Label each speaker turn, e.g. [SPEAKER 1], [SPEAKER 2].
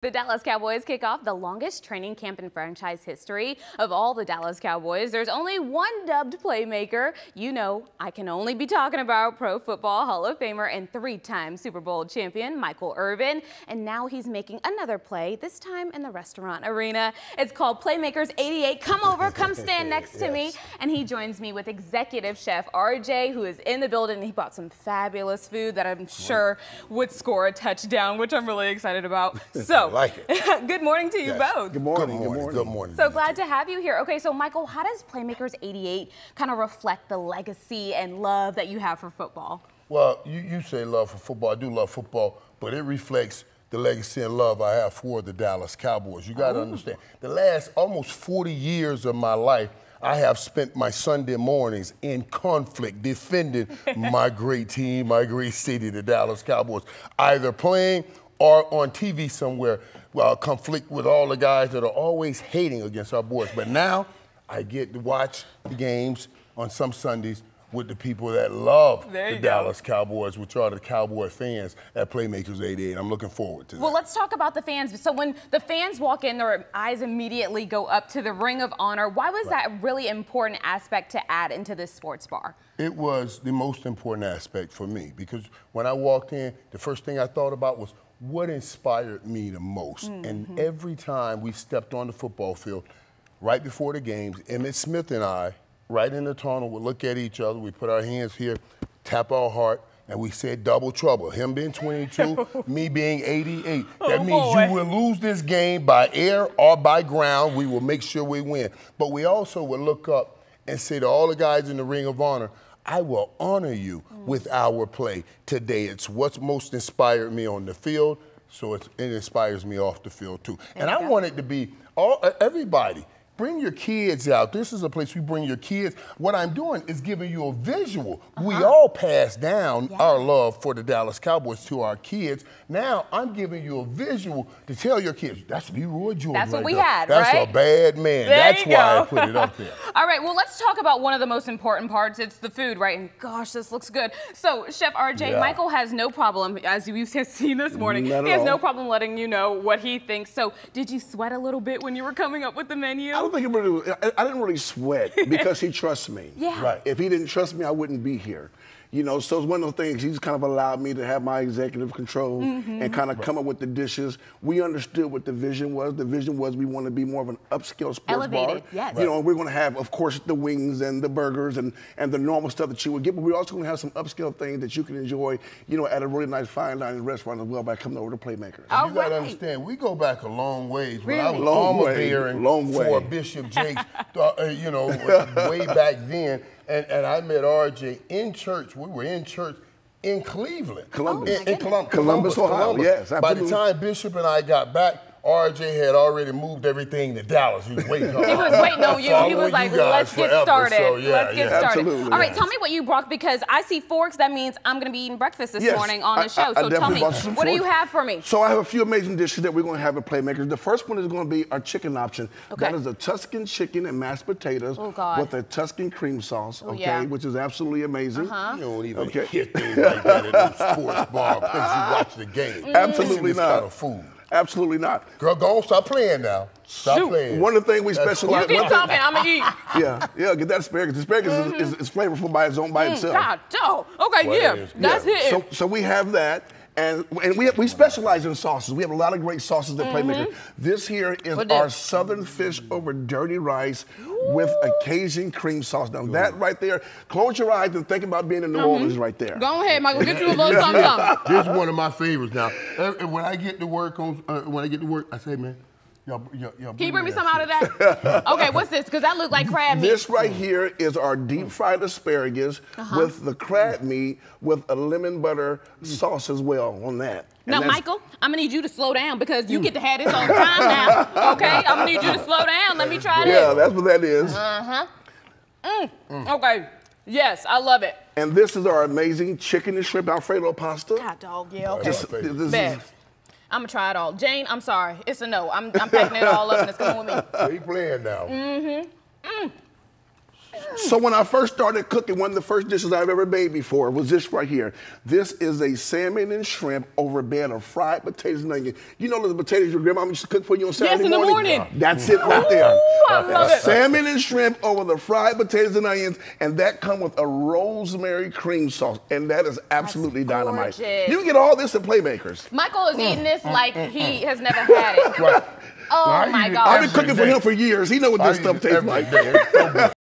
[SPEAKER 1] The Dallas Cowboys kick off the longest training camp in franchise history. Of all the Dallas Cowboys, there's only one dubbed playmaker. You know, I can only be talking about Pro Football Hall of Famer and three-time Super Bowl champion Michael Irvin. And now he's making another play, this time in the restaurant arena. It's called Playmakers 88. Come over, come stand next to me. And he joins me with executive chef RJ, who is in the building. He bought some fabulous food that I'm sure would score a touchdown, which I'm really excited about. So,
[SPEAKER 2] like it.
[SPEAKER 1] Good morning to you both.
[SPEAKER 2] Good morning. Good morning.
[SPEAKER 1] So glad to have you here. Okay, so Michael, how does Playmakers 88 kind of reflect the legacy and love that you have for football?
[SPEAKER 2] Well, you say love for football. I do love football, but it reflects the legacy and love I have for the Dallas Cowboys. You got to understand, the last almost 40 years of my life, I have spent my Sunday mornings in conflict defending my great team, my great city, the Dallas Cowboys, either playing or on TV somewhere, conflict with all the guys that are always hating against our boys. But now I get to watch the games on some Sundays with the people that love the Dallas Cowboys, which are the Cowboy fans at Playmakers 88. I'm looking forward to that.
[SPEAKER 1] Well, let's talk about the fans. So when the fans walk in, their eyes immediately go up to the Ring of Honor. Why was that a really important aspect to add into this sports bar?
[SPEAKER 2] It was the most important aspect for me because when I walked in, the first thing I thought about was what inspired me the most. And every time we stepped on the football field, right before the games, Emmitt Smith and I, right in the tunnel, would look at each other, we put our hands here, tap our heart, and we said double trouble. Him being 22, me being 88. That means you will lose this game by air or by ground. We will make sure we win. But we also would look up and say to all the guys in the Ring of Honor, I will honor you with our play today. It's what's most inspired me on the field, so it inspires me off the field too. And I want it to be everybody. Bring your kids out. This is a place we bring your kids. What I'm doing is giving you a visual. We all pass down our love for the Dallas Cowboys to our kids. Now I'm giving you a visual to tell your kids, that's Leroy Jordan.
[SPEAKER 1] That's what we
[SPEAKER 2] there.
[SPEAKER 1] had,
[SPEAKER 2] That's
[SPEAKER 1] right?
[SPEAKER 2] a bad man.
[SPEAKER 1] There
[SPEAKER 2] That's
[SPEAKER 1] you
[SPEAKER 2] why
[SPEAKER 1] go.
[SPEAKER 2] I put it up there.
[SPEAKER 1] All right, well, let's talk about one of the most important parts. It's the food, right? And gosh, this looks good. So, Chef RJ, Michael has no problem, as you've seen this morning, he has no problem letting you know what he thinks. So, did you sweat a little bit when you were coming up with the menu?
[SPEAKER 3] I don't think it really, I didn't really sweat because he trusts me.
[SPEAKER 1] Yeah.
[SPEAKER 2] Right.
[SPEAKER 3] If he didn't trust me, I wouldn't be here. You know, so it's one of those things, he's kind of allowed me to have my executive control and kind of come up with the dishes. We understood what the vision was. The vision was we want to be more of an upscale sports
[SPEAKER 1] Elevated,
[SPEAKER 3] bar.
[SPEAKER 1] yes.
[SPEAKER 3] You know, we're going to have, of course, the wings and the burgers and the normal stuff that you would get, but we're also going to have some upscale things that you can enjoy, you know, at a really nice fine dining restaurant as well by coming over to Playmakers.
[SPEAKER 2] You got to understand, we go back a long ways. When I was
[SPEAKER 3] Long
[SPEAKER 2] armor
[SPEAKER 3] way,
[SPEAKER 2] bearing
[SPEAKER 3] long way.
[SPEAKER 2] for Bishop Jakes, you know, way back then, and I met RJ in church. We were in church in Cleveland.
[SPEAKER 3] Columbus.
[SPEAKER 2] In
[SPEAKER 3] Columbus, Ohio. Yes, absolutely.
[SPEAKER 2] By the time Bishop and I got back, RJ had already moved everything to Dallas. He was waiting on
[SPEAKER 1] He was waiting on you. He was like, let's get started.
[SPEAKER 2] So,
[SPEAKER 1] let's get started.
[SPEAKER 3] Absolutely,
[SPEAKER 1] All right, tell me what you brought because I see forks. That means I'm going to be eating breakfast this morning on the show. So tell me, what do you have for me?
[SPEAKER 3] So I have a few amazing dishes that we're going to have at Playmakers. The first one is going to be our chicken option. That is a Tuscan chicken and mashed potatoes with a Tuscan cream sauce, which is absolutely amazing.
[SPEAKER 2] You don't even hit things like that at no sports bar because you watch the game.
[SPEAKER 3] Absolutely
[SPEAKER 2] not.
[SPEAKER 3] not.
[SPEAKER 2] Kind of food.
[SPEAKER 3] Absolutely not.
[SPEAKER 2] Girl, go on, stop playing now. Stop playing.
[SPEAKER 3] One of the things we specialize
[SPEAKER 1] in. You keep talking, I'm going to eat.
[SPEAKER 3] Yeah, get that asparagus. The asparagus is flavorful by itself.
[SPEAKER 1] God, okay, that's it.
[SPEAKER 3] So we have that. And we specialize in sauces. We have a lot of great sauces at Playmakers. This here is our southern fish over dirty rice with a Cajun cream sauce. Now that right there, close your eyes and think about being in New Orleans right there.
[SPEAKER 1] Go ahead, Michael, get you a little something.
[SPEAKER 2] This is one of my favorites now. When I get to work, I say, man,
[SPEAKER 1] can you bring me some out of that? Okay, what's this? Because that looked like crab meat.
[SPEAKER 3] This right here is our deep fried asparagus with the crab meat with a lemon butter sauce as well on that.
[SPEAKER 1] Now, Michael, I'm going to need you to slow down because you get to have this all the time now, okay? I'm going to need you to slow down. Let me try this.
[SPEAKER 3] Yeah, that's what that is.
[SPEAKER 1] Okay. Yes, I love it.
[SPEAKER 3] And this is our amazing chicken and shrimp Alfredo pasta.
[SPEAKER 1] God, dog, yeah, okay.
[SPEAKER 3] This
[SPEAKER 1] I'm gonna try it all. Jane, I'm sorry. It's a no. I'm packing it all up and it's coming with me.
[SPEAKER 2] He playing now.
[SPEAKER 3] So when I first started cooking, one of the first dishes I've ever made before was this right here. This is a salmon and shrimp over a bed of fried potatoes and onions. You know the potatoes your grandma used to cook for you on Saturday morning?
[SPEAKER 1] Yes, in the morning.
[SPEAKER 3] That's it right there.
[SPEAKER 1] Ooh, I love it.
[SPEAKER 3] Salmon and shrimp over the fried potatoes and onions, and that comes with a rosemary cream sauce, and that is absolutely dynamite.
[SPEAKER 1] Gorgeous.
[SPEAKER 3] You can get all this at Playmakers.
[SPEAKER 1] Michael is eating this like he has never had it.
[SPEAKER 2] Right.
[SPEAKER 1] Oh
[SPEAKER 2] I
[SPEAKER 1] my
[SPEAKER 2] eat it
[SPEAKER 1] gosh.
[SPEAKER 3] I've been cooking for him for years. He knows what this stuff tastes like.